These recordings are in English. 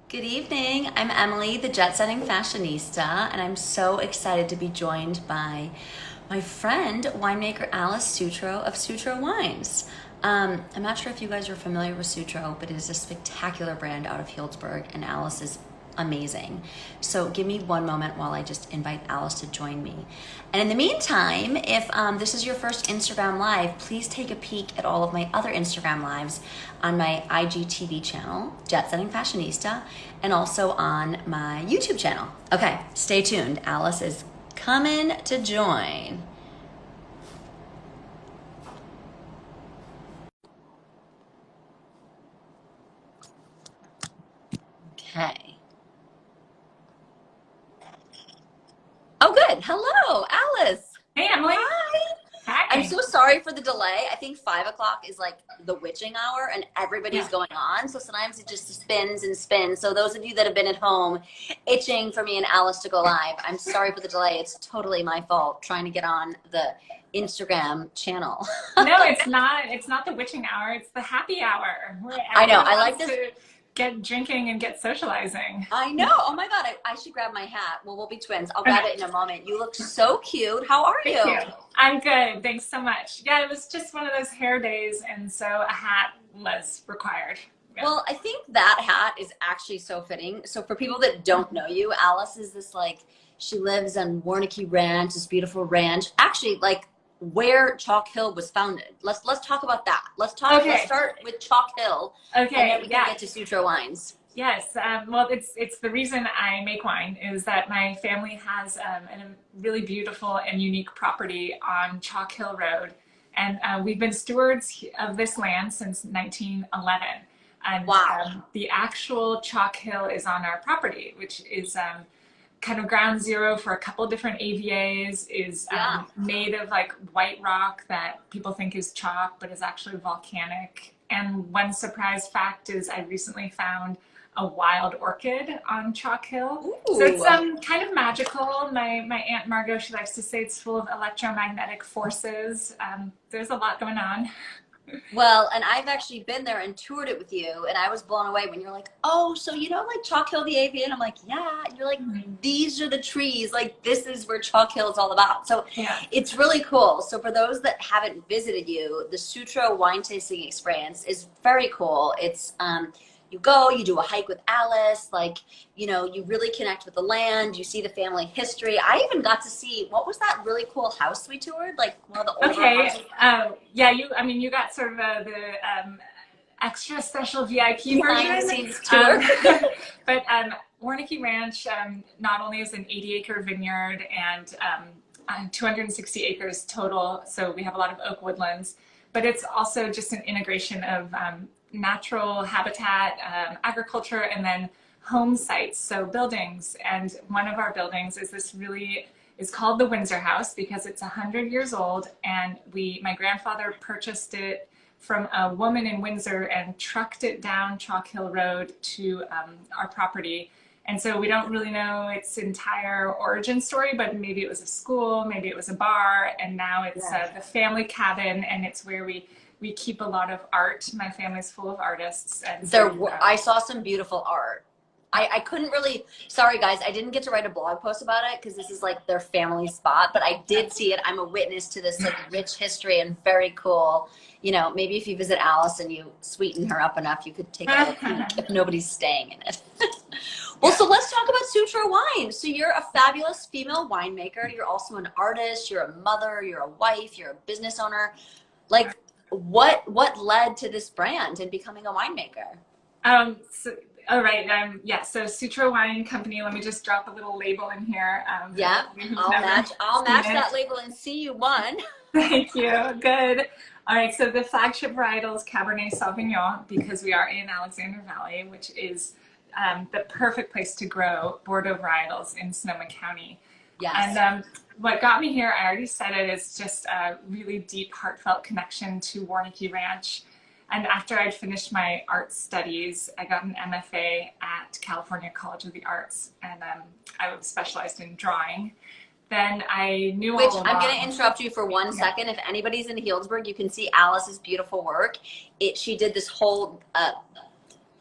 Good evening. I'm Emily, the jet setting fashionista, and I'm so excited to be joined by my friend, winemaker Alice Sutro of Sutro Wines. I'm not sure if you guys are familiar with Sutro, but it is a spectacular brand out of Healdsburg, and Alice is amazing. So give me one moment while I just invite Alice to join me. And in the meantime, if this is your first Instagram Live, please take a peek at all of my other Instagram Lives on my IGTV channel, Jet Setting Fashionista, and also on my YouTube channel. Okay, stay tuned. Alice is coming to join. Okay. Oh, good. Hello, Alice. Hey, Emily. Hi. I'm Hi. so sorry for the delay. I think 5 o'clock is like the witching hour and everybody's Yeah. going on. So sometimes it just spins and spins. So those of you that have been at home itching for me and Alice to go live, I'm sorry for the delay. It's totally my fault trying to get on the Instagram channel. No, it's not. It's not the witching hour. It's the happy hour where I know. everyone I like wants this. to get drinking and get socializing. I know. Oh my God. I should grab my hat. Well, we'll be twins. I'll grab Okay. it in a moment. You look so cute. How are Thank you? you. I'm good. Thanks so much. Yeah, it was just one of those hair days, and so a hat was required. Yeah. Well, I think that hat is actually so fitting. So for people that don't know you, Alice is this like she lives on Warnicki Ranch, this beautiful ranch. Actually, like where Chalk Hill was founded. Let's talk about that. Let's Okay. start with Chalk Hill and then Okay. we can Yeah. get to Sutro Wines. Yes, well, it's the reason I make wine is that my family has a really beautiful and unique property on Chalk Hill Road, and we've been stewards of this land since 1911. And Wow. the actual Chalk Hill is on our property, which is kind of ground zero for a couple different AVAs. Is Yeah. made of like white rock that people think is chalk, but is actually volcanic. And one surprise fact is I recently found a wild orchid on Chalk Hill. So it's Ooh. kind of magical. My aunt Margot, she likes to say it's full of electromagnetic forces. There's a lot going on. Well, and I've actually been there and toured it with you, and I was blown away when you're like, "Oh, so you know like Chalk Hill the AV?" And I'm like, "Yeah." And you're like, "These are the trees. Like this is where Chalk Hill is all about." So Yeah. it's really cool. So for those that haven't visited you, the Sutro wine tasting experience is very cool. It's you go, you do a hike with Alice, like you really connect with the land. You see the family history. I even got to see what was that really cool house we toured, like one of the older houses. Okay. Yeah, I mean, you got sort of the extra special VIP Behind the version. scenes tour. Um, but Warnicki Ranch not only is an 80-acre vineyard and 260 acres total, so we have a lot of oak woodlands, but it's also just an integration of natural habitat, agriculture, and then home sites, so buildings. And one of our buildings is this really is called the Windsor House because it's 100 years old, and my grandfather purchased it from a woman in Windsor and trucked it down Chalk Hill Road to our property. And so we don't really know its entire origin story, but maybe it was a school, maybe it was a bar, and now it's Yeah. the family cabin, and it's where we keep a lot of art. My family's full of artists, and There so were, I saw some beautiful art. I couldn't really, sorry guys, I didn't get to write a blog post about it because this is like their family spot, but I did see it. I'm a witness to this like rich history and very cool. Maybe if you visit Alice and you sweeten her up enough, you could take a little peek if nobody's staying in it. Well, yeah. so let's talk about Sutro Wine. So you're a fabulous female winemaker. You're also an artist. You're a mother. You're a wife. You're a business owner. Like, what led to this brand and becoming a winemaker? So, all right. Yeah. So Sutro Wine Company. Let me just drop a little label in here. For Yeah, those of you who've I'll never match. I'll seen match it. that label and see you one. Thank you. Good. All right. So the flagship varietal is Cabernet Sauvignon because we are in Alexander Valley, which is the perfect place to grow Bordeaux varietals in Sonoma County. And Yes. what got me here, I already said it, is just a really deep, heartfelt connection to Warnicki Ranch. And after I'd finished my art studies, I got an MFA at California College of the Arts, and I was specialized in drawing. Then I knew Which all I'm going to along. interrupt you for one Yeah. second. If anybody's in Healdsburg, you can see Alice's beautiful work. She did this whole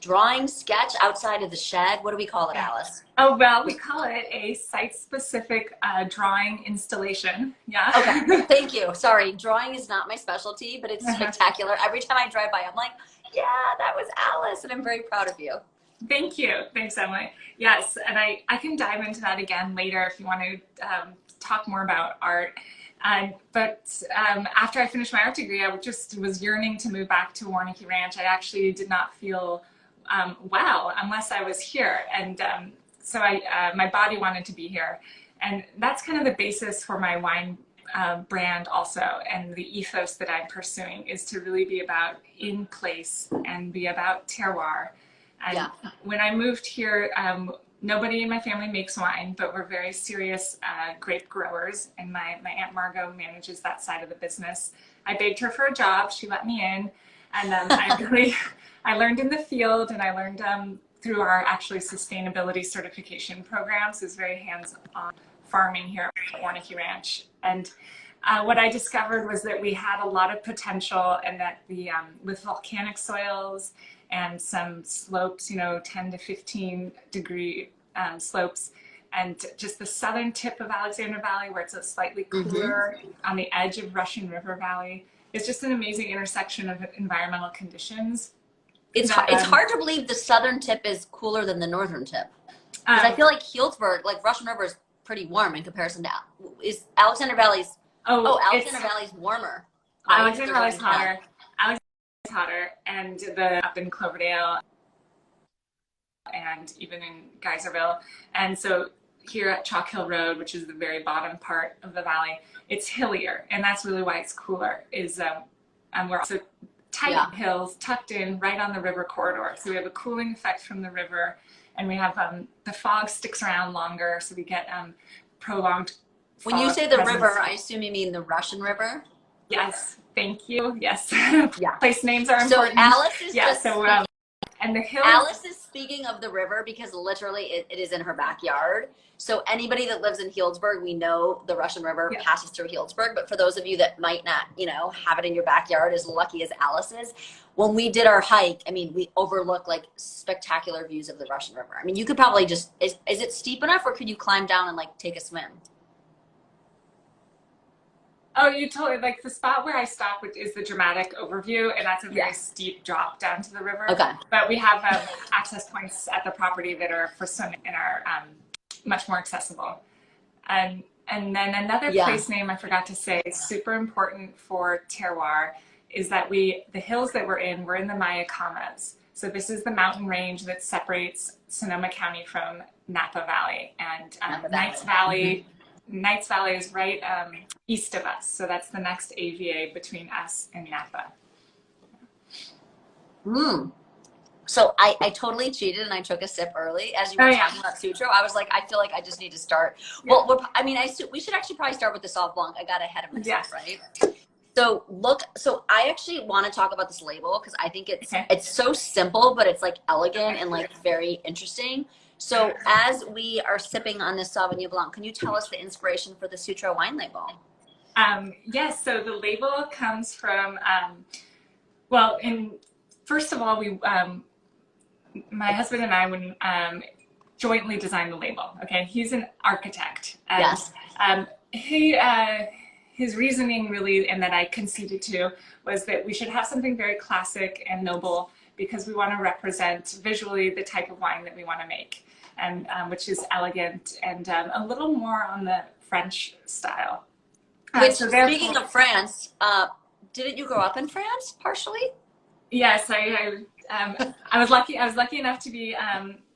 drawing sketch outside of the shed. What do we call it, Alice? Oh, well, we call it a site-specific drawing installation. Yeah. Okay, thank you. Sorry, drawing is not my specialty, but it's spectacular. Every time I drive by, I'm like, yeah, that was Alice, and I'm very proud of you. Thank you. Thanks, Emily. Yes, and I can dive into that again later if you want to talk more about art. But after I finished my art degree, I just was yearning to move back to Warneke Ranch. I actually did not feel well unless I was here, and so my body wanted to be here, and that's kind of the basis for my wine brand also, and the ethos that I'm pursuing is to really be about in place and be about terroir. And when I moved here, nobody in my family makes wine, but we're very serious grape growers, and my Aunt Margot manages that side of the business. I begged her for a job, she let me in, and I learned in the field, and I learned through our actually sustainability certification programs. It's very hands-on farming here at Warneke Ranch. And what I discovered was that we had a lot of potential, and that the with volcanic soils and some slopes, 10 to 15 degree slopes, and just the southern tip of Alexander Valley, where it's a slightly cooler on the edge of Russian River Valley, is just an amazing intersection of environmental conditions. It's hard to believe the southern tip is cooler than the northern tip. Because I feel like Healdsburg, like Russian River, is pretty warm in comparison to is Alexander Valley's. Alexander Valley's warmer. Alexander Valley's hotter. Hotter, and up in Cloverdale and even in Geyserville. And so here at Chalk Hill Road, which is the very bottom part of the valley, it's hillier, and that's really why it's cooler. We're also tight hills tucked in right on the river corridor, so we have a cooling effect from the river, and we have the fog sticks around longer, so we get prolonged fog. When you say the river, I assume you mean the Russian River? Yes, thank you. Yes. Place names are important. So Alice is and the hills. Alice is speaking of the river because literally it is in her backyard. So anybody that lives in Healdsburg, we know the Russian River passes through Healdsburg. But for those of you that might not, have it in your backyard, as lucky as Alice is, when we did our hike, I mean, we overlook like spectacular views of the Russian River. I mean, you could probably is it steep enough, or could you climb down and like take a swim? Oh, you totally, like the spot where I stop, which is the dramatic overview, and that's a very steep drop down to the river. Okay. But we have access points at the property that are for swimming and are much more accessible. And then another place name I forgot to say, super important for terroir, is that the hills that we're in the Mayacamas. So this is the mountain range that separates Sonoma County from Napa Valley, and Knights Valley. Knights Valley is right east of us, so that's the next AVA between us and Napa. So I totally cheated and I took a sip early as you were talking about Sutro. I was like, I feel like I just need to start. Well, we should actually probably start with the Sauv Blanc. I got ahead of myself, right? So I actually want to talk about this label because I think it's so simple, but it's like elegant and like very interesting. So as we are sipping on this Sauvignon Blanc, can you tell us the inspiration for the Sutro wine label? Yes, so the label comes from, first of all, my husband and I jointly designed the label, okay? He's an architect. And, his reasoning really, and that I conceded to, was that we should have something very classic and noble because we want to represent visually the type of wine that we want to make, and which is elegant and a little more on the French style. Speaking of France, didn't you grow up in France partially? Yes, I was lucky enough to be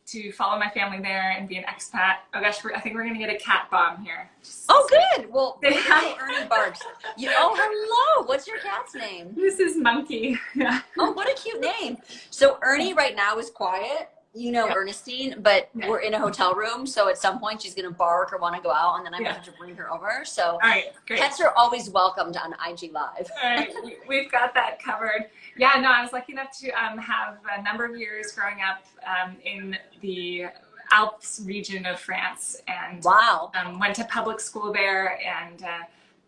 to follow my family there and be an expat. Oh gosh, I think we're gonna get a cat bomb here. Good. Well, Ernie barks. Hello. What's your cat's name? This is Monkey. Yeah. Oh, what a cute name. So Ernie right now is quiet. Ernestine, but we're in a hotel room, so at some point she's gonna bark or want to go out, and then I'm gonna have to bring her over. So all right, great. Pets are always welcomed on IG Live. All right, we've got that covered. Yeah, no, I was lucky enough to have a number of years growing up in the Alps region of France, and went to public school there, and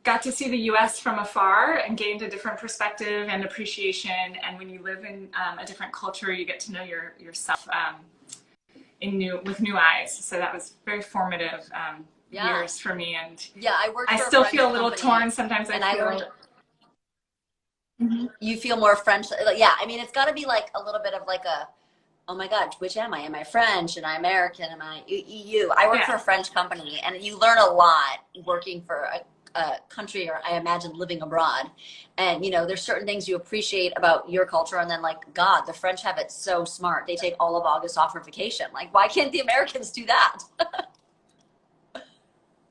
got to see the U.S. from afar and gained a different perspective and appreciation. And when you live in a different culture, you get to know yourself with new eyes. So that was very formative years for me. And yeah, I worked I for a still French feel a little company, torn sometimes. and I I feel. learned. Mhm. You feel more French, like, yeah. I mean, it's got to be like a little bit of like a, oh my God, which am I? Am I French? Am I American? Am I EU? I work for Yeah. a French company, and you learn a lot working for a country, or I imagine living abroad. And, you know, there's certain things you appreciate about your culture. And then, like, God, the French have it so smart. They take all of August off for vacation. Like, why can't the Americans do that?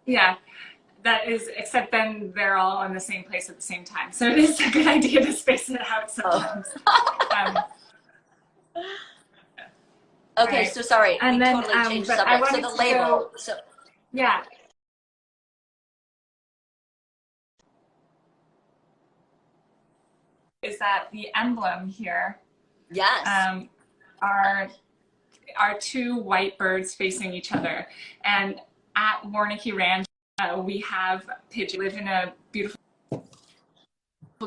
Yeah. That is, except then they're all in the same place at the same time. So it is a good idea to space it out Oh. sometimes. Um, Okay, right. so sorry, we And then, totally changed but I subject. So wanted the to go, label, so yeah, is that the emblem here yes. um, are two white birds facing each other. And at Warnicki Ranch, we have pigeons live in a beautiful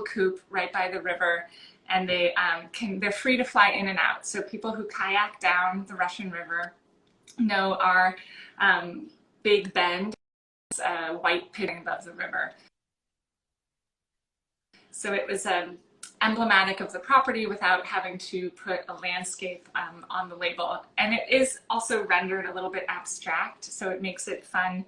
coop right by the river, and they're free to fly in and out. So people who kayak down the Russian River know our Big Bend is a white pigeon above the river. So it was emblematic of the property without having to put a landscape on the label. And it is also rendered a little bit abstract, so it makes it fun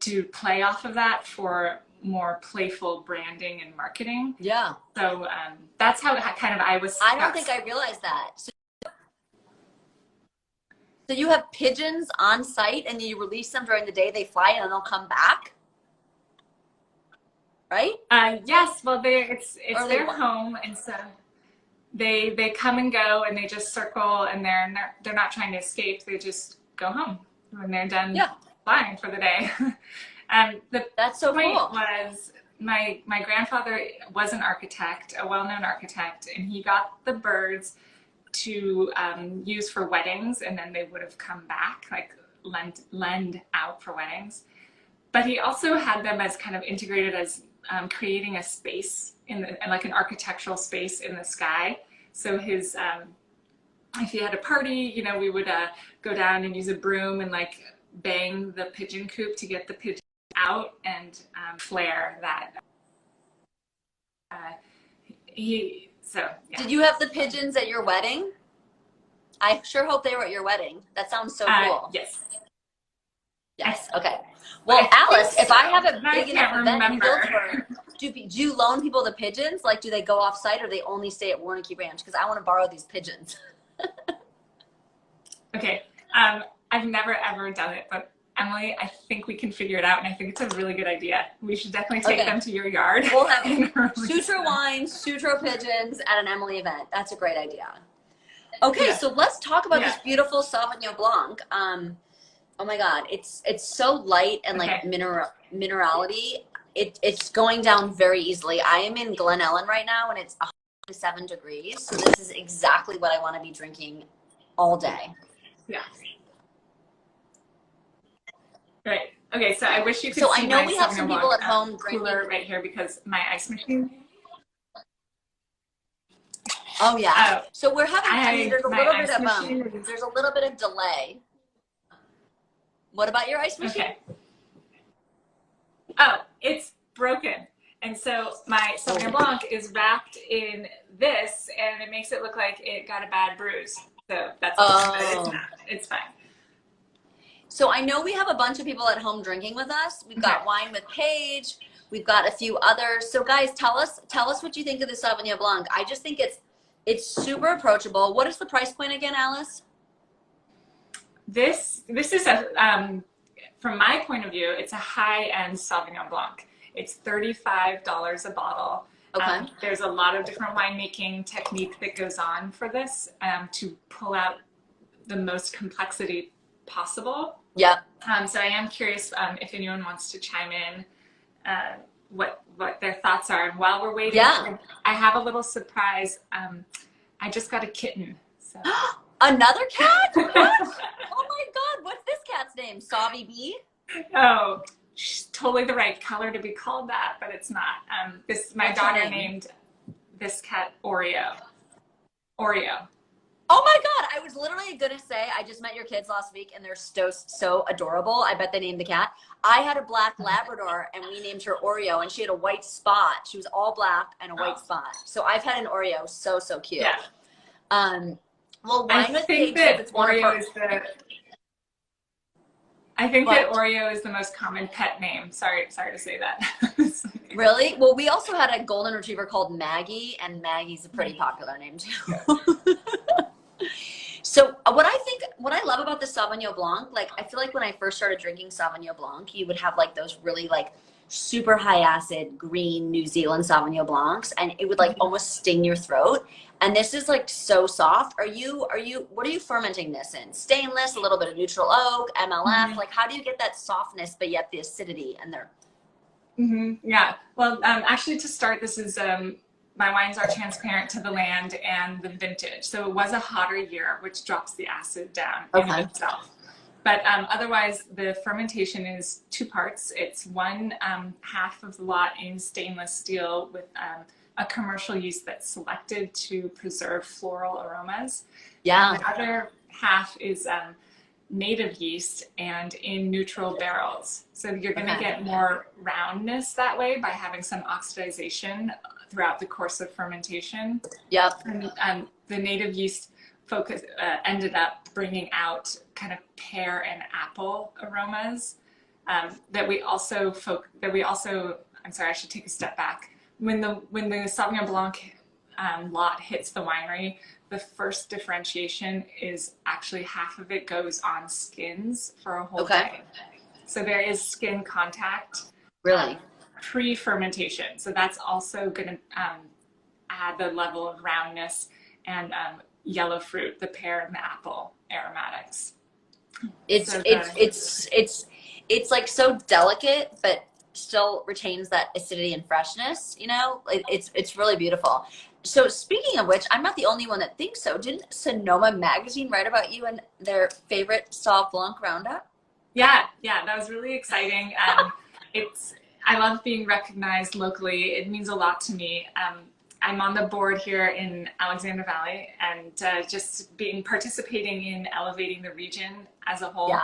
to play off of that for more playful branding and marketing. Yeah. So that's how kind of I was. I don't think I realized that. So you have pigeons on site and you release them during the day, they fly and then they'll come back? Right? Yes, well, it's Or their home, and so they come and go, and they just circle, and they're not trying to escape. They just go home when they're done flying for the day. That's so point cool. was my grandfather was an architect, a well-known architect, and he got the birds to use for weddings, and then they would have come back, like lend out for weddings. But he also had them as kind of integrated as creating a space and like an architectural space in the sky. So his, if he had a party, you know, we would go down and use a broom and like bang the pigeon coop to get the pigeon out and flare that. Did you have the pigeons at your wedding? I sure hope they were at your wedding. That sounds so cool. Yes. Yes. Okay. Well, Alice, if I have a big enough event in remember. Guildsboro, do you loan people the pigeons? Like, do they go off site or they only stay at Warnicki Ranch? Because I want to borrow these pigeons. Okay. I've never ever done it, but Emily, I think we can figure it out, and I think it's a really good idea. We should definitely take them to your yard. We'll have Sutro wines, Sutro pigeons at an Emily event. That's a great idea. Okay, so let's talk about this beautiful Sauvignon Blanc. Oh my God, it's so light and like minerality. It's going down very easily. I am in Glen Ellen right now, and it's 107 degrees. So this is exactly what I want to be drinking all day. Yeah. Right. Okay, so I wish you could see I know we have some people at home drinking right here because my ice machine. Oh yeah. So we're having. There's a little bit of delay. What about your ice machine? Okay. Oh, it's broken, and so my Sauvignon Blanc is wrapped in this, and it makes it look like it got a bad bruise. So that's it's not. It's fine. So I know we have a bunch of people at home drinking with us. We've got Wine with Paige. We've got a few others. So guys, tell us what you think of the Sauvignon Blanc. I just think it's super approachable. What is the price point again, Alice? This is a from my point of view, it's a high-end Sauvignon Blanc. It's $35 a bottle. Okay. There's a lot of different winemaking technique that goes on for this to pull out the most complexity possible. Yeah. So I am curious if anyone wants to chime in what their thoughts are. And while we're waiting, I have a little surprise. I just got a kitten. So. Another cat? What? Oh my God! What's this cat's name? Savi B? Oh, she's totally the right color to be called that, but it's not. My What's her daughter name? named this cat Oreo. Oreo. Oh my God, I was literally gonna say I just met your kids last week and they're so adorable. I bet they named the cat. I had a black Labrador and we named her Oreo and she had a white spot. She was all black and a white spot. So I've had an Oreo, so cute. Yeah. Well, I Wine with think Paige says that it's one of Oreo her. is the I think that What? Oreo is the most common pet name. Sorry to say that. Really? Well, we also had a golden retriever called Maggie, and Maggie's a pretty popular name too. So what I love about the Sauvignon Blanc, like I feel like when I first started drinking Sauvignon Blanc, you would have like those really like super high acid green New Zealand Sauvignon Blancs, and it would like almost sting your throat. And this is like so soft. What are you fermenting this in? Stainless, a little bit of neutral oak, MLF. Like how do you get that softness but yet the acidity and they're Yeah. Well, actually, to start, this is my wines are transparent to the land and the vintage. So it was a hotter year, which drops the acid down in of itself. But otherwise, the fermentation is two parts. It's one half of the lot in stainless steel with a commercial yeast that's selected to preserve floral aromas. yeah. And the other half is native yeast and in neutral barrels. So you're going to get more roundness that way by having some oxidization throughout the course of fermentation. Yep. And the native yeast ended up bringing out kind of pear and apple aromas that we also I'm sorry, I should take a step back. When the Sauvignon Blanc lot hits the winery, the first differentiation is actually half of it goes on skins for a whole day. So there is skin contact. Really? Pre-fermentation. So that's also going to add the level of roundness and yellow fruit, the pear and the apple aromatics. It's like so delicate, but still retains that acidity and freshness. You know, it's really beautiful. So speaking of which, I'm not the only one that thinks so. Didn't Sonoma magazine write about you and their favorite Sauv Blanc roundup? Yeah, that was really exciting. I love being recognized locally. It means a lot to me. I'm on the board here in Alexander Valley, and just participating in elevating the region as a whole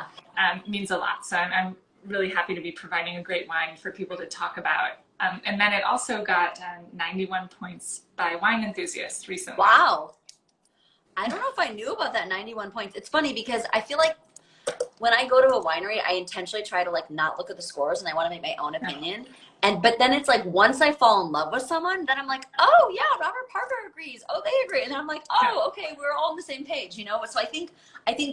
means a lot. So I'm really happy to be providing a great wine for people to talk about. And then it also got 91 points by Wine Enthusiast recently. Wow. I don't know if I knew about that 91 points. It's funny because I feel like when I go to a winery, I intentionally try to like not look at the scores and I want to make my own opinion. But then it's like once I fall in love with someone, then I'm like, oh yeah, Robert Parker agrees. Oh, they agree. And then I'm like, oh, okay, we're all on the same page, you know? So I think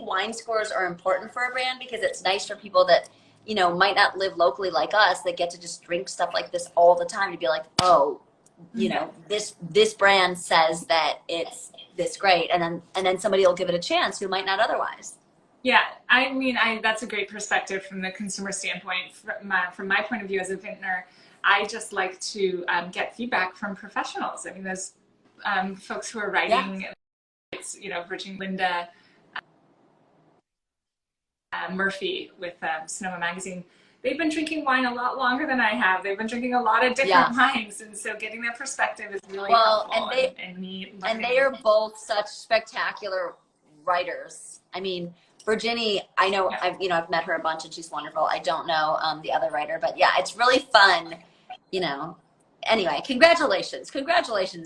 wine scores are important for a brand because it's nice for people that, you know, might not live locally like us that get to just drink stuff like this all the time to be like, oh, you know, this brand says that it's this great. And then somebody will give it a chance who might not otherwise. Yeah, I mean, that's a great perspective from the consumer standpoint. From my point of view as a vintner, I just like to get feedback from professionals. I mean, there's folks who are writing, it's, you know, Virginia Linda Murphy with Sonoma Magazine. They've been drinking wine a lot longer than I have. They've been drinking a lot of different wines, and so getting that perspective is really helpful. And they are both such spectacular writers. I mean, Virginie, I know I've met her a bunch and she's wonderful. I don't know the other writer, but yeah, it's really fun, you know. Anyway, congratulations,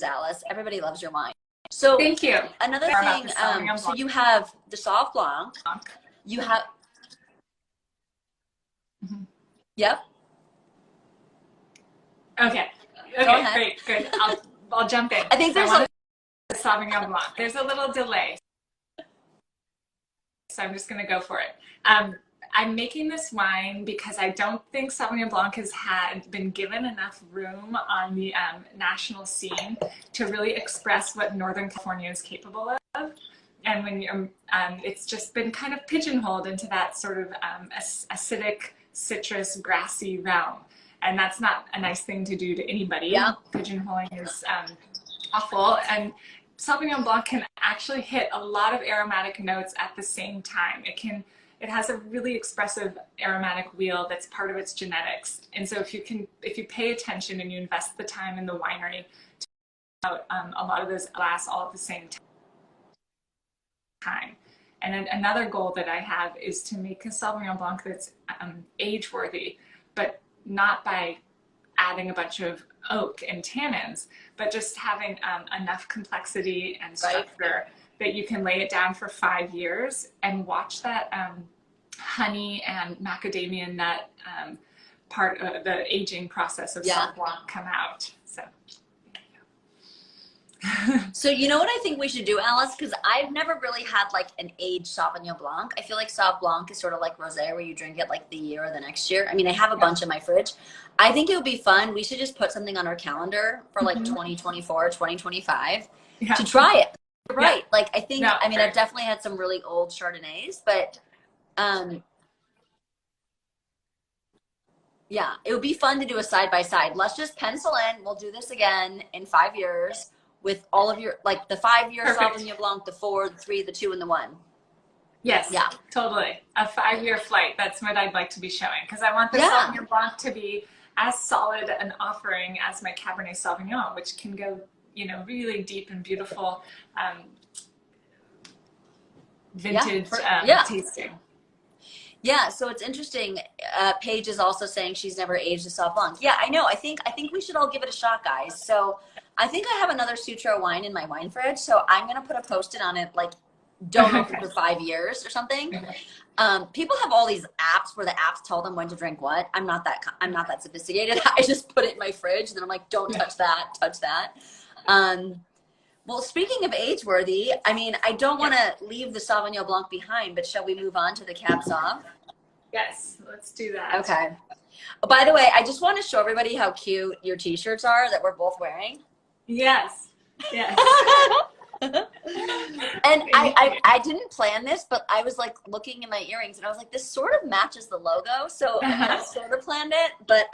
Alice. Everybody loves your wine. So thank you. Another thing, so you have the Sauv Blanc. You have. Yep. Okay, great, good. I'll jump in. I think there's a Sauvignon Blanc. There's a little delay, so I'm just going to go for it. I'm making this wine because I don't think Sauvignon Blanc has been given enough room on the national scene to really express what Northern California is capable of. And when it's just been kind of pigeonholed into that sort of acidic, citrus, grassy realm. And that's not a nice thing to do to anybody. Yeah. Pigeonholing is awful. And Sauvignon Blanc can actually hit a lot of aromatic notes at the same time. It can it has a really expressive aromatic wheel that's part of its genetics. And so if you pay attention and you invest the time in the winery, a lot of those glass all at the same time. And then another goal that I have is to make a Sauvignon Blanc that's age worthy, but not by adding a bunch of oak and tannins, but just having enough complexity and structure that you can lay it down for 5 years and watch that honey and macadamia nut part of the aging process of Sauvignon Blanc come out. So. So you know what I think we should do, Alice? Because I've never really had like an aged Sauvignon Blanc. I feel like Sauv Blanc is sort of like rosé, where you drink it like the year or the next year. I mean, I have a bunch in my fridge. I think it would be fun. We should just put something on our calendar for like 2024, 2025 to try it. Right. Like I think, I mean, I've definitely had some really old Chardonnays, but yeah, it would be fun to do a side by side. Let's just pencil in. We'll do this again in 5 years with all of your, like the 5 year Sauvignon Blanc, the 4, the 3, the 2, and the 1. Yes. Yeah. Totally. A 5-year flight. That's what I'd like to be showing, because I want the Sauvignon Blanc to be as solid an offering as my Cabernet Sauvignon, which can go, you know, really deep and beautiful vintage tasting. Yeah, so it's interesting. Paige is also saying she's never aged a Sauv Blanc. Yeah, I know. I think we should all give it a shot, guys. So I think I have another Sutro wine in my wine fridge. So I'm gonna put a post-it on it, like don't open for 5 years or something. People have all these apps where the apps tell them when to drink what. I'm not that sophisticated. I just put it in my fridge, and then I'm like, don't touch that, touch that. Well, speaking of age-worthy, I mean, I don't want to leave the Sauvignon Blanc behind, but shall we move on to the Cab Sauv? Yes, let's do that. Okay. Oh, by the way, I just want to show everybody how cute your t-shirts are that we're both wearing. Yes. Yes. And I didn't plan this, but I was like looking at my earrings and I was like, this sort of matches the logo. So I sort of planned it, but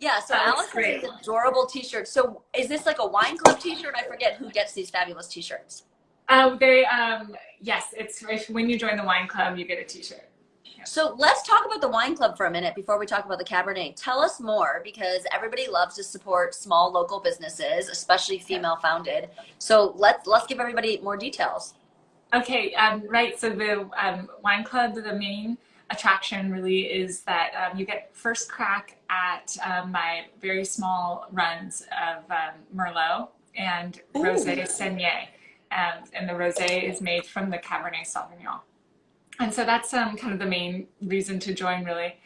yeah, so Alice has these adorable t-shirts. So is this like a wine club t-shirt? I forget who gets these fabulous t-shirts. Yes, it's when you join the wine club, you get a t-shirt. Yeah. So let's talk about the wine club for a minute before we talk about the Cabernet. Tell us more, because everybody loves to support small local businesses, especially female founded. So let's give everybody more details. Okay, right. So the wine club, the main attraction really is that you get first crack at my very small runs of Merlot and Rosé Saignée. And the rosé is made from the Cabernet Sauvignon. And so that's kind of the main reason to join, really.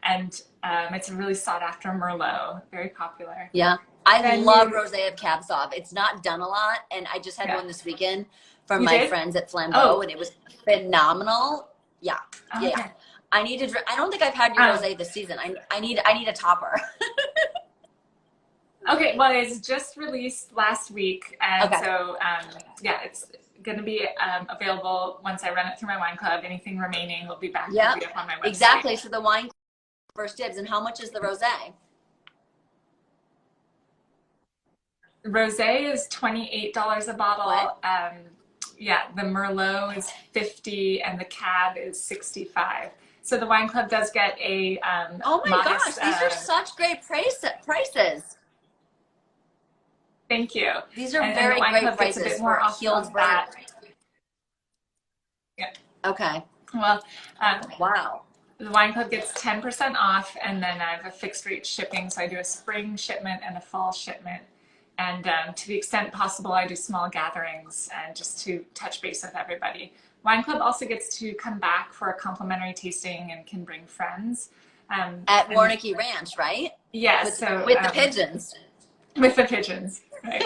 And it's a really sought after Merlot, very popular. Yeah, I love rosé of Cab Sauv. It's not done a lot, and I just had one this weekend from my friends at Flambeau, and it was phenomenal. Yeah, yeah. I need to drink. I don't think I've had your rosé this season. I need a topper. Okay, well, it's just released last week, and so yeah, it's going to be available once I run it through my wine club. Anything remaining will be back will be up on my website. Exactly. So the wine club first dibs. And how much is the rosé? The rosé is $28 a bottle. Yeah, the Merlot is $50, and the Cab is $65. So the wine club does get a oh my gosh, these are such great prices. Thank you. These are very great prices. A bit more Healed that. Yeah. Okay. Well, wow. The wine club gets 10% off, and then I have a fixed rate shipping. So I do a spring shipment and a fall shipment. And to the extent possible, I do small gatherings and just to touch base with everybody. Wine club also gets to come back for a complimentary tasting and can bring friends. At Warnicki Ranch, right? Yes. With the pigeons. With the pigeons, right?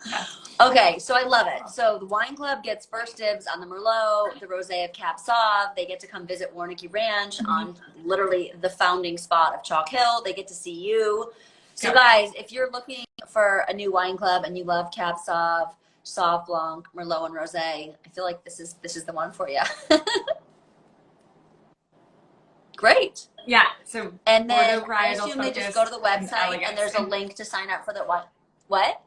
Yeah. Okay, so I love it. So the wine club gets first dibs on the Merlot, the rosé of Cab Sauv. They get to come visit Warnicki Ranch on literally the founding spot of Chalk Hill. They get to see you. So guys, if you're looking for a new wine club and you love Cab Sauv, Sauv Blanc, Merlot, and Rosé, I feel like this is the one for you. Great. Yeah. So and then I assume they just go to the website and there's a link to sign up for the what?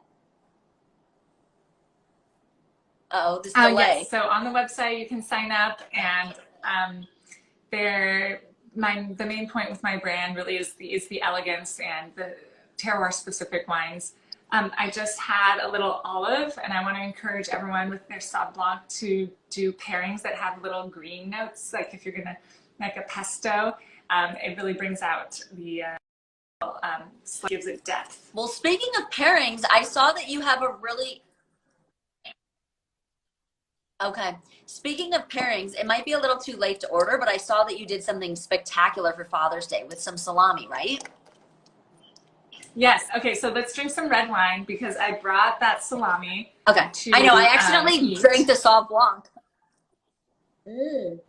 Oh, this delay. Yes. So on the website you can sign up, and the main point with my brand really is the elegance and the terroir specific wines. I just had a little olive, and I want to encourage everyone with their Sauv Blanc to do pairings that have little green notes. Like if you're gonna make a pesto, it really brings out the gives it depth. Well, speaking of pairings, I saw that you have a really okay. Speaking of pairings, it might be a little too late to order, but I saw that you did something spectacular for Father's Day with some salami, right? Yes. Okay. So let's drink some red wine because I brought that salami. Okay. To, I know. I accidentally drank the Sauv Blanc. Mm.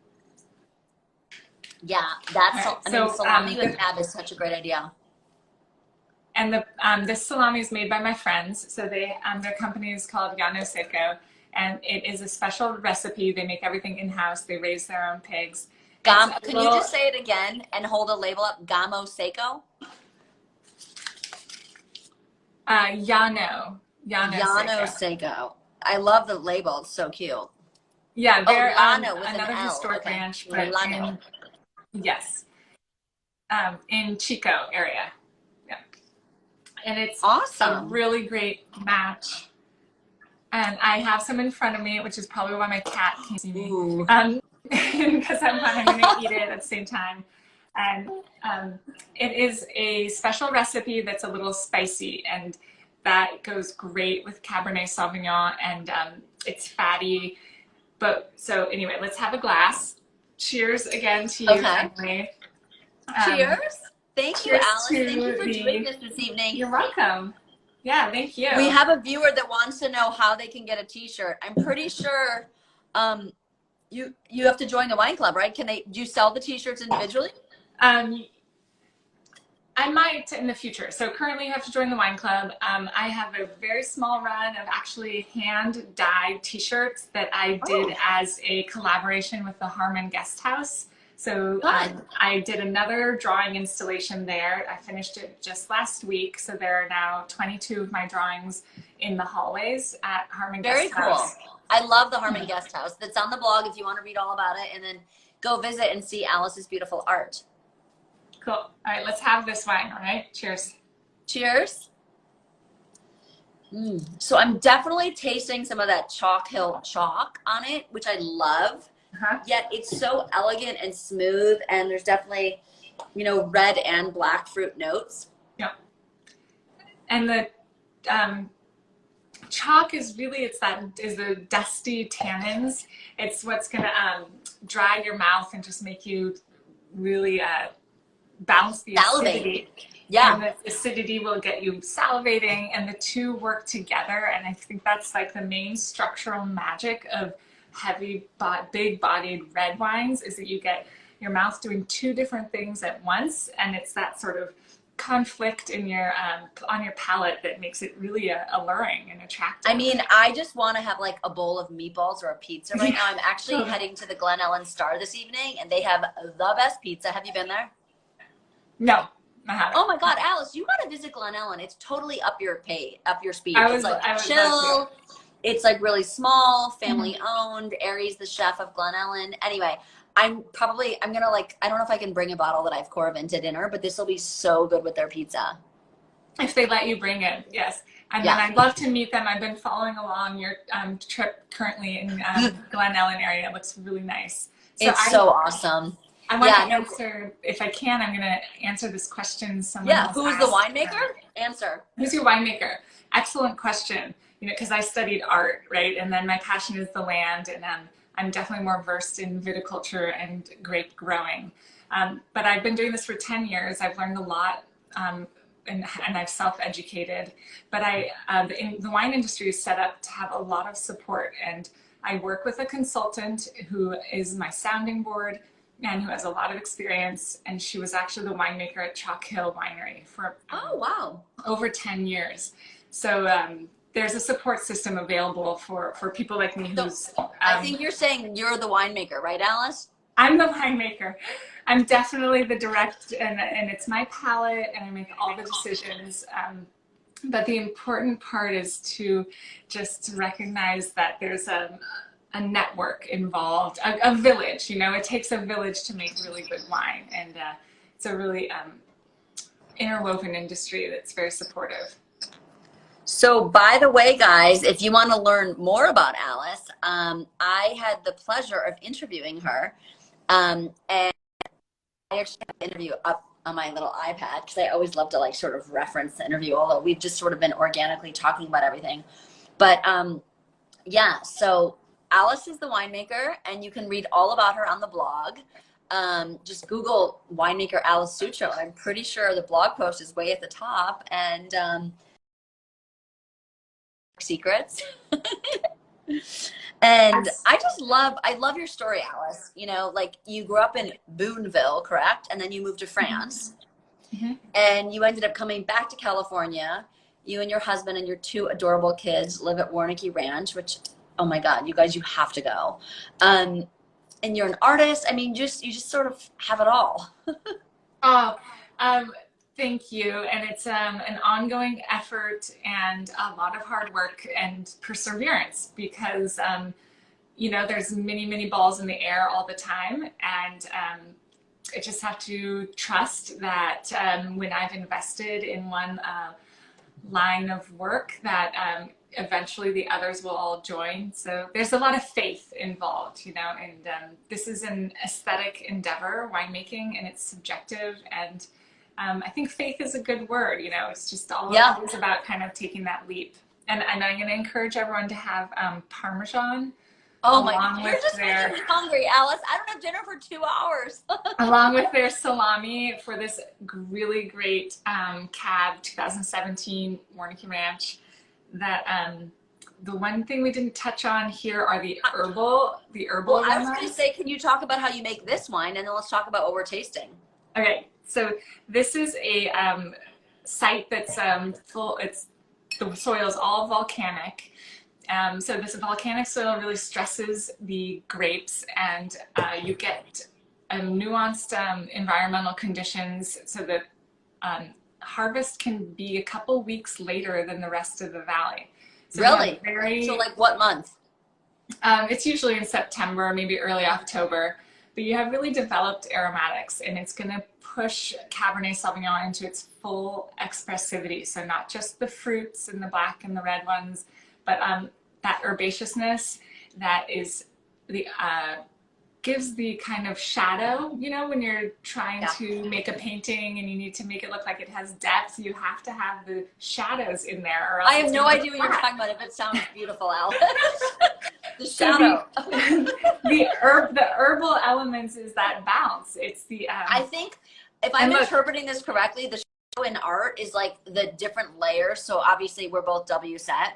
Yeah, that's. Right. I mean, salami with cab is such a great idea. And this salami is made by my friends. So their company is called Llano Seco, and it is a special recipe. They make everything in house. They raise their own pigs. Can you just say it again and hold a label up? Llano Seco. Llano Seco. I love the label. It's so cute. Yeah, they're Llano with another an historic okay. ranch, but yes, in Chico area. Yeah, and it's awesome. A really great match. And I have some in front of me, which is probably why my cat can't see me. Because I'm going to eat it at the same time. And it is a special recipe that's a little spicy, and that goes great with Cabernet Sauvignon, and it's fatty. But so anyway, let's have a glass. Cheers again to you, Emily. Cheers. Thank you, Alice. Thank you for doing this evening. You're welcome. Yeah, thank you. We have a viewer that wants to know how they can get a t-shirt. I'm pretty sure you have to join the wine club, right? Do you sell the t-shirts individually? I might in the future. So currently you have to join the wine club. I have a very small run of actually hand dyed t-shirts that I did as a collaboration with the Harmon Guest House. So I did another drawing installation there. I finished it just last week. So there are now 22 of my drawings in the hallways at Harmon Guest House. Very cool. I love the Harmon Guest House. That's on the blog if you want to read all about it, and then go visit and see Alice's beautiful art. Cool. All right, let's have this wine. All right. Cheers. Cheers. So I'm definitely tasting some of that Chalk Hill chalk on it, which I love. Yet it's so elegant and smooth, and there's definitely, red and black fruit notes. Yeah. And the chalk is really the dusty tannins. It's what's gonna dry your mouth and just make you really balance the acidity. Yeah. And the acidity will get you salivating, and the two work together. And I think that's like the main structural magic of big bodied red wines, is that you get your mouth doing two different things at once. And it's that sort of conflict in your on your palate that makes it really alluring and attractive. I mean, I just want to have like a bowl of meatballs or a pizza right now. I'm actually heading to the Glen Ellen Star this evening, and they have the best pizza. Have you been there? No, I haven't. Oh my God, Alice, you got to visit Glen Ellen. It's totally up your speed. It's like chill. It's like really small, family owned. Aries, the chef of Glen Ellen. Anyway, I'm gonna I don't know if I can bring a bottle that I've Coravin to dinner, but this will be so good with their pizza. If they let you bring it, yes. And then I'd love to meet them. I've been following along your trip currently in Glen Ellen area. It looks really nice. So it's so awesome. I want to answer, if I can, I'm going to answer this question. Who is the winemaker? Answer. Who's your winemaker? Excellent question. Because I studied art, right? And then my passion is the land, and I'm definitely more versed in viticulture and grape growing. But I've been doing this for 10 years. I've learned a lot, and I've self-educated. But the wine industry is set up to have a lot of support. And I work with a consultant who is my sounding board and who has a lot of experience. And she was actually the winemaker at Chalk Hill Winery for over 10 years. So there's a support system available for people like me who's... I think you're saying you're the winemaker, right, Alice? I'm the winemaker. I'm definitely the direct, and it's my palate, and I make all the decisions. But the important part is to just recognize that there's a network involved, a village. You know, it takes a village to make really good wine, and it's a really interwoven industry that's very supportive. So, by the way, guys, if you want to learn more about Alice, I had the pleasure of interviewing her. And I actually have the interview up on my little iPad because I always love to like sort of reference the interview, although we've just sort of been organically talking about everything. But yeah, so Alice is the winemaker, and you can read all about her on the blog. Just Google winemaker Alice Sutro, and I'm pretty sure the blog post is way at the top. And secrets. And I love your story, Alice. You know, like you grew up in Boonville, correct? And then you moved to France. Mm-hmm. And you ended up coming back to California. You and your husband and your two adorable kids live at Warnicki Ranch, which, oh my God, you guys, you have to go. And you're an artist. I mean, you just sort of have it all. Oh, thank you. And it's an ongoing effort and a lot of hard work and perseverance because, you know, there's many, many balls in the air all the time. And I just have to trust that when I've invested in one line of work that eventually the others will all join. So there's a lot of faith involved, you know, and this is an aesthetic endeavor, winemaking, and it's subjective. And I think faith is a good word, you know, it's just always about kind of taking that leap. And I'm going to encourage everyone to have Parmesan. Oh my God, you're just making me hungry, Alice. I don't have dinner for 2 hours. Along with their salami for this really great Cab 2017 Warnicki Ranch. That the one thing we didn't touch on here are the herbal Well, aromas. I was going to say, can you talk about how you make this wine, and then let's talk about what we're tasting. Okay, so this is a site that's full. The soil is all volcanic. So this volcanic soil really stresses the grapes, and you get nuanced environmental conditions so that harvest can be a couple weeks later than the rest of the valley. So really? So like what month? It's usually in September, maybe early October. But you have really developed aromatics, and it's going to push Cabernet Sauvignon into its full expressivity. So not just the fruits and the black and the red ones, but that herbaceousness that is the gives the kind of shadow, you know, when you're trying to make a painting and you need to make it look like it has depth, you have to have the shadows in there. Or else I have no idea what you're talking about. If it sounds beautiful, Alice. The shadow. So the herbal elements is that bounce. It's the I think if I'm interpreting this correctly, the shadow in art is like the different layers. So obviously we're both WSET,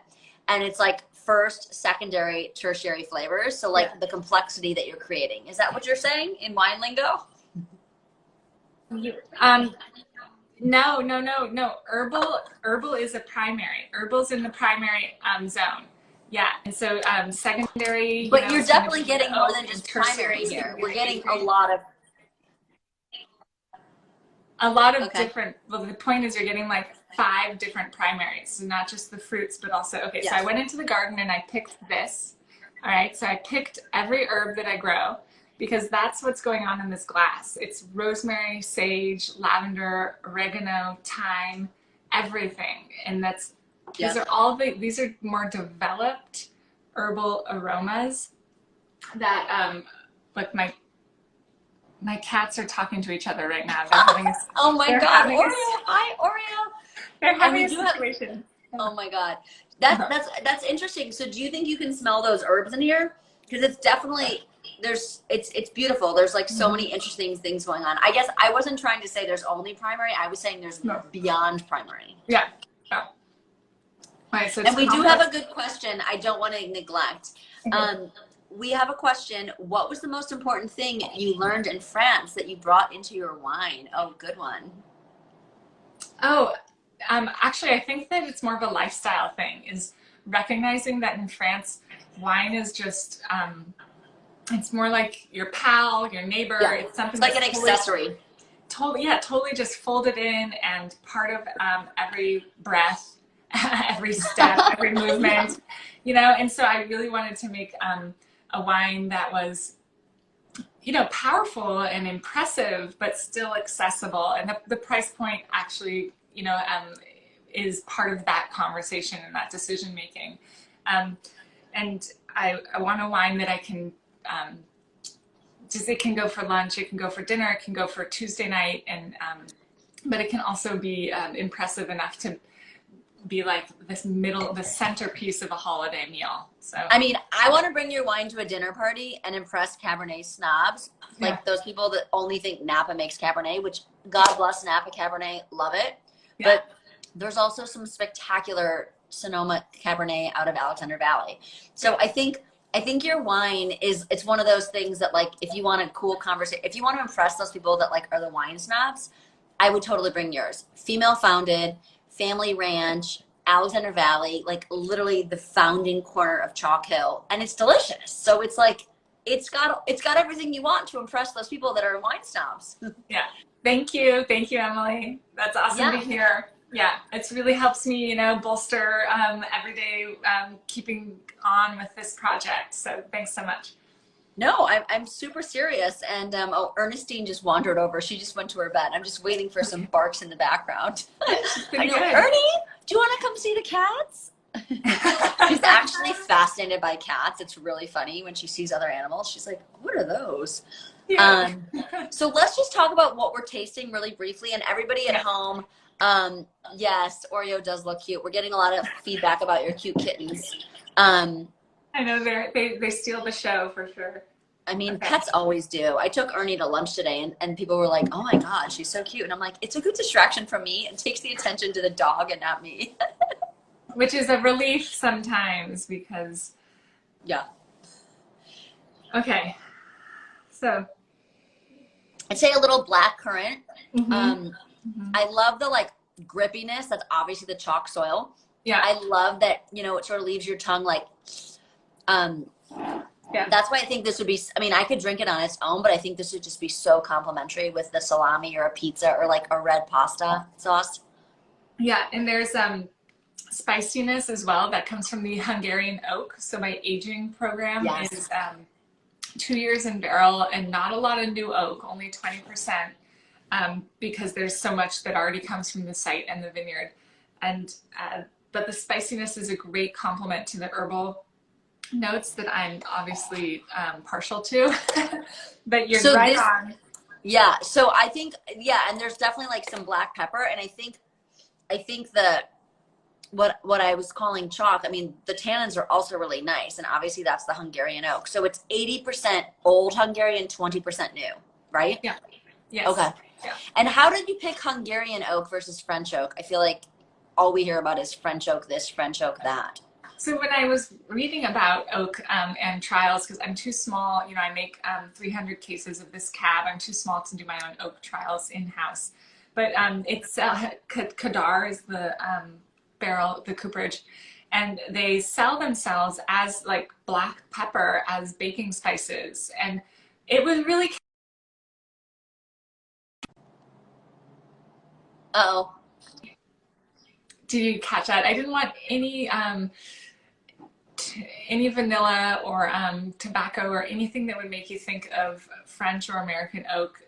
and it's like first, secondary, tertiary flavors. So like the complexity that you're creating. Is that what you're saying in wine lingo? No. Herbal is a primary. Herbal's in the primary zone. Yeah, and so secondary. But you're definitely getting more than just primary here. We're getting a lot of different. Well, the point is you're getting like 5 different primaries, so not just the fruits, but also so I went into the garden and I picked this. All right, so I picked every herb that I grow because that's what's going on in this glass. It's rosemary, sage, lavender, oregano, thyme, everything, and that's. These are more developed herbal aromas that like my cats are talking to each other right now. They're having oh my God, Oreo! Hi, Oreo! They're having a situation. Oh my God, that's interesting. So do you think you can smell those herbs in here? Because it's definitely it's beautiful. There's like so many interesting things going on. I guess I wasn't trying to say there's only primary. I was saying there's beyond primary. Yeah. Right, so and we do have a good question I don't want to neglect. We have a question. What was the most important thing you learned in France that you brought into your wine? Oh, good one. Oh, actually, I think that it's more of a lifestyle thing, is recognizing that in France, wine is just, it's more like your pal, your neighbor. Yeah. It's something like an accessory. Totally just folded in and part of every breath. Every step, every movement, you know, and so I really wanted to make a wine that was, you know, powerful and impressive, but still accessible. And the price point actually, you know, is part of that conversation and that decision making. And I want a wine that I can just, it can go for lunch, it can go for dinner, it can go for Tuesday night, and but it can also be impressive enough to be like the centerpiece of a holiday meal. So I mean, I want to bring your wine to a dinner party and impress Cabernet snobs, like yeah. those people that only think Napa makes Cabernet, which God bless Napa Cabernet, love it. Yeah. But there's also some spectacular Sonoma Cabernet out of Alexander Valley. So I think your wine it's one of those things that, like, if you want a cool conversation, if you want to impress those people that like are the wine snobs, I would totally bring yours. Female founded, family ranch, Alexander Valley, like literally the founding corner of Chalk Hill, and it's delicious. So it's like it's got everything you want to impress those people that are wine snobs. Yeah. Thank you, Emily. That's awesome to hear. Yeah, it's really helps me, you know, bolster every day keeping on with this project. So thanks so much. No, I'm super serious. And Ernestine just wandered over. She just went to her bed. I'm just waiting for some barks in the background. I know, good. Ernie, do you want to come see the cats? She's actually fascinated by cats. It's really funny when she sees other animals. She's like, what are those? Yeah. So let's just talk about what we're tasting really briefly. And everybody at home, yes, Oreo does look cute. We're getting a lot of feedback about your cute kittens. I know they steal the show for sure. I mean, pets always do. I took Ernie to lunch today, and people were like, oh my God, she's so cute. And I'm like, it's a good distraction from me. It takes the attention to the dog and not me. Which is a relief sometimes because. Yeah. Okay. So. I'd say a little black currant. Mm-hmm. I love the like grippiness. That's obviously the chalk soil. Yeah. I love that, you know, it sort of leaves your tongue like, yeah. That's why I think this would be, I mean, I could drink it on its own, but I think this would just be so complimentary with the salami or a pizza or like a red pasta sauce. Yeah. And there's spiciness as well that comes from the Hungarian oak. So my aging program is 2 years in barrel and not a lot of new oak, only 20%, because there's so much that already comes from the site and the vineyard. And but the spiciness is a great complement to the herbal notes that I'm obviously partial to. But you're right on. Yeah. So I think, and there's definitely like some black pepper, and I think what I was calling chalk, I mean, the tannins are also really nice, and obviously that's the Hungarian oak. So it's 80% old Hungarian, 20% new, right? Yeah. Yes. Okay. Yeah. And how did you pick Hungarian oak versus French oak? I feel like all we hear about is French oak this, French oak that. So when I was reading about oak and trials, because I'm too small, you know, I make 300 cases of this cab. I'm too small to do my own oak trials in-house. But it's Kadar is the barrel, the cooperage, and they sell themselves as like black pepper as baking spices. And it was really... Uh-oh. Did you catch that? I didn't want any vanilla or tobacco or anything that would make you think of French or American oak,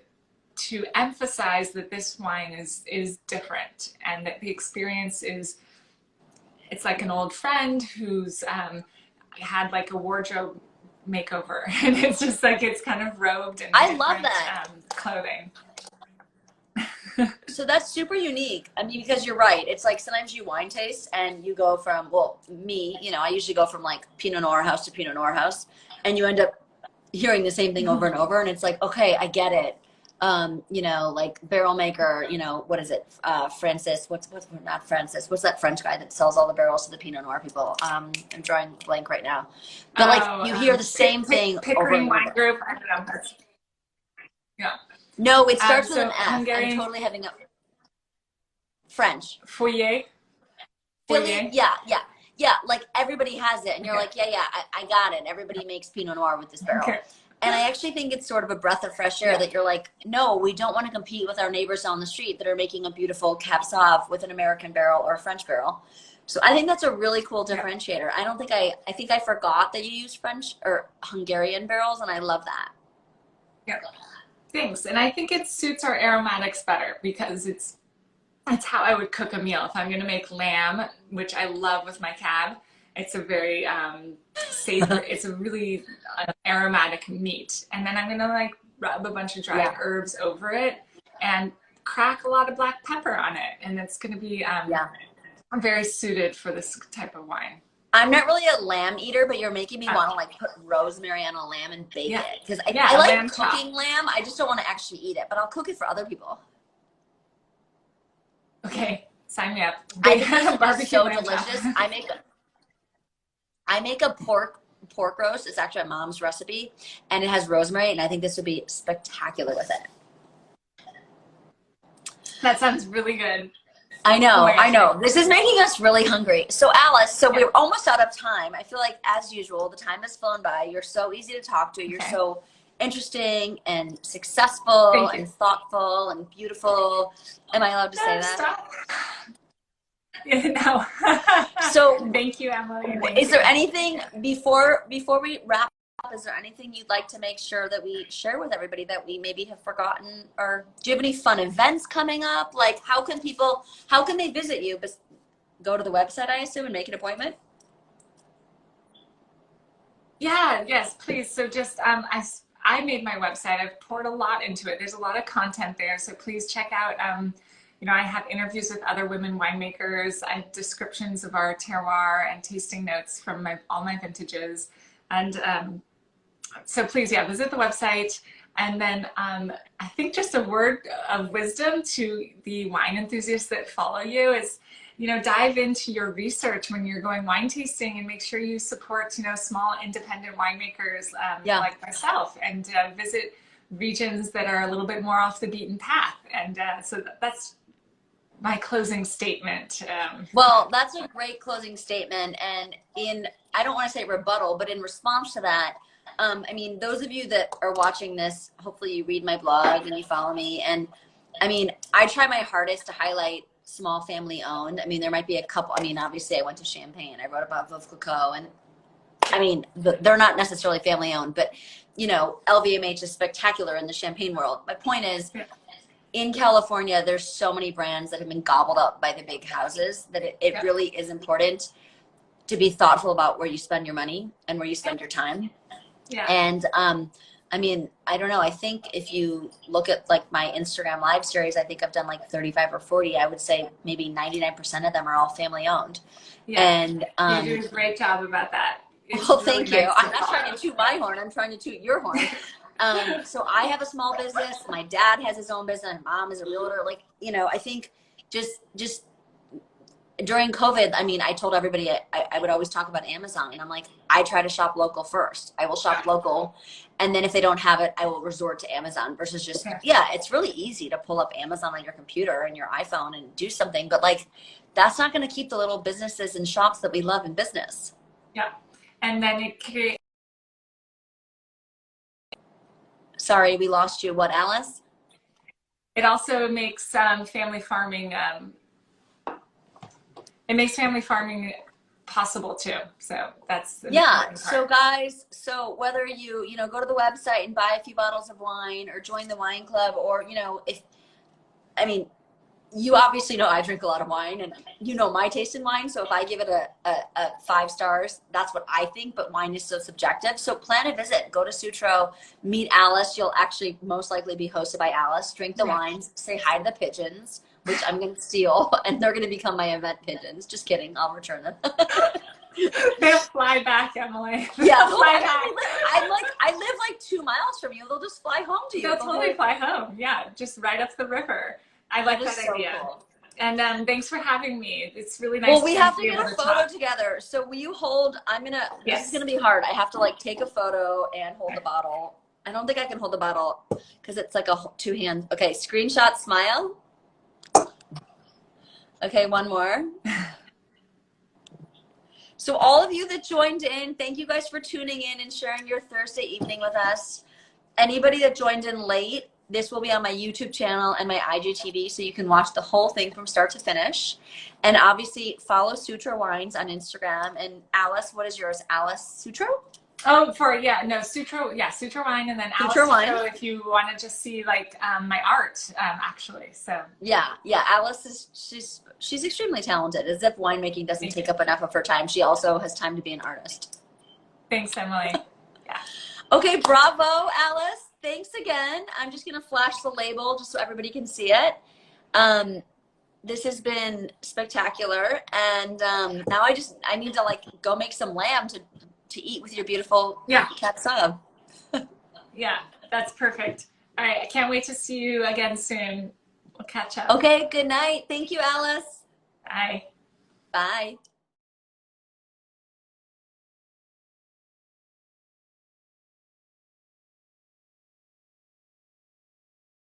to emphasize that this wine is different, and that the experience is, it's like an old friend who's had like a wardrobe makeover, and it's just like it's kind of robed in I love that clothing. So that's super unique. I mean, because you're right. It's like sometimes you wine taste and you go from, well, me, you know, I usually go from like Pinot Noir house to Pinot Noir house, and you end up hearing the same thing over and over. And it's like, okay, I get it. You know, like barrel maker, you know, what is it? Francis, what's not Francis? What's that French guy that sells all the barrels to the Pinot Noir people? I'm drawing blank right now. But like you hear the same thing Pickering Wine Group. I don't know. Yeah. No, it starts with an F. Hungarian, I'm totally having a French. Foyer. Philly, yeah. Like everybody has it, and you're like, yeah, I got it. Everybody makes Pinot Noir with this barrel. Okay. And I actually think it's sort of a breath of fresh air Yeah. that you're like, no, we don't want to compete with our neighbors down the street that are making a beautiful Cab Sauv with an American barrel or a French barrel. So I think that's a really cool Yeah. differentiator. I don't think I think I forgot that you use French or Hungarian barrels, and I love that. Yeah. Thanks. And I think it suits our aromatics better because it's how I would cook a meal. If I'm going to make lamb, which I love with my cab, it's a very savory, it's a really aromatic meat. And then I'm going to like rub a bunch of dried Yeah. herbs over it and crack a lot of black pepper on it. And it's going to be Yeah. very suited for this type of wine. I'm not really a lamb eater, but you're making me Uh, want to like put rosemary on a lamb and bake yeah. it. Because Yeah, I a like lamb chop. cooking lamb. I just don't want to actually eat it, but I'll cook it for other people. Okay, sign me up. I Big think it's barbecue so lamb chop. delicious. I make a pork roast. It's actually my mom's recipe, and it has rosemary, and I think this would be spectacular with it. That sounds really good. I Oh know, my I gosh. know. This is making us really hungry. So Alice, so we're almost out of time. I feel like as usual, the time has flown by. You're so easy to talk to. You're Okay. so interesting and successful Thank you. and thoughtful and beautiful. Am I allowed to say No, that? stop. Yeah, no. So Thank you, Emily. Thank is there you. anything before we wrap up, is there anything you'd like to make sure that we share with everybody that we maybe have forgotten? Or do you have any fun events coming up? Like how can they visit you? Go to the website, I assume, and make an appointment? Yeah, yes, please. So just I made my website. I've poured a lot into it. There's a lot of content there. So please check out I have interviews with other women winemakers. I have descriptions of our terroir and tasting notes from all my vintages. And so please, yeah, visit the website. And then I think just a word of wisdom to the wine enthusiasts that follow you is, dive into your research when you're going wine tasting and make sure you support, small independent winemakers Yeah. like myself and visit regions that are a little bit more off the beaten path. And so that's my closing statement. Well, that's a great closing statement. And I don't want to say rebuttal, but in response to that, I mean, those of you that are watching this, hopefully you read my blog and you follow me. And I mean, I try my hardest to highlight small family owned. I mean, there might be a couple. I mean, obviously I went to Champagne. I wrote about Veuve Clicquot, and I mean, they're not necessarily family owned, but LVMH is spectacular in the Champagne world. My point is, in California, there's so many brands that have been gobbled up by the big houses that it really is important to be thoughtful about where you spend your money and where you spend your time. Yeah. And I mean, I don't know. I think if you look at like my Instagram live series, I think I've done like 35 or 40. I would say maybe 99% of them are all family owned. Yeah. And You do a great job about that. It's well, really thank you. nice I'm to not trying follow. to toot my horn. I'm trying to toot your horn. So I have a small business. My dad has his own business. My mom is a realtor. Like, I think just during COVID, I mean, I told everybody I would always talk about Amazon, and I'm like, I try to shop local first. I will shop local, and then if they don't have it, I will resort to Amazon versus just, it's really easy to pull up Amazon on your computer and your iPhone and do something, but like, that's not going to keep the little businesses and shops that we love in business. Yeah. And then it creates. Sorry, we lost you. What, Alice? It also makes family farming. It makes family farming possible too. So that's the important So part. guys, so whether you go to the website and buy a few bottles of wine or join the wine club, or you obviously know I drink a lot of wine, and my taste in wine. So if I give it a 5 stars, that's what I think, but wine is so subjective. So plan a visit, go to Sutro, meet Alice. You'll actually most likely be hosted by Alice, drink the wines, say hi to the pigeons, which I'm going to steal, and they're going to become my event pigeons. Just kidding. I'll return them. They'll fly back, Emily. Yeah. They'll fly back. I live like 2 miles from you. They'll just fly home to you. They'll totally fly home. Yeah, just right up the river. I like that so idea. cool. And thanks for having me. It's really nice. Well, we have to be get able a to photo talk. together. So will you hold, this Yes. is going to be hard. I have to like take a photo and hold the bottle. I don't think I can hold the bottle because it's like a 2 hand. Okay. Screenshot, smile. Okay. One more. So all of you that joined in, thank you guys for tuning in and sharing your Thursday evening with us. Anybody that joined in late, this will be on my YouTube channel and my IGTV, so you can watch the whole thing from start to finish. And obviously follow Sutro Wines on Instagram. And Alice, what is yours? Alice Sutro? Oh, Sutro, Sutro Wine, and then Alice Sutro Wine. Sutro if you want to just see like my art, actually. So yeah, Alice is she's extremely talented. As if winemaking doesn't take up enough of her time, she also has time to be an artist. Thanks, Emily. Yeah. Okay, bravo, Alice. Thanks again. I'm just gonna flash the label just so everybody can see it. This has been spectacular, and now I need to like go make some lamb to eat with your beautiful cat sub. Yeah, that's perfect. All right, I can't wait to see you again soon. We'll catch up. Okay, good night. Thank you, Alice. Bye. Bye.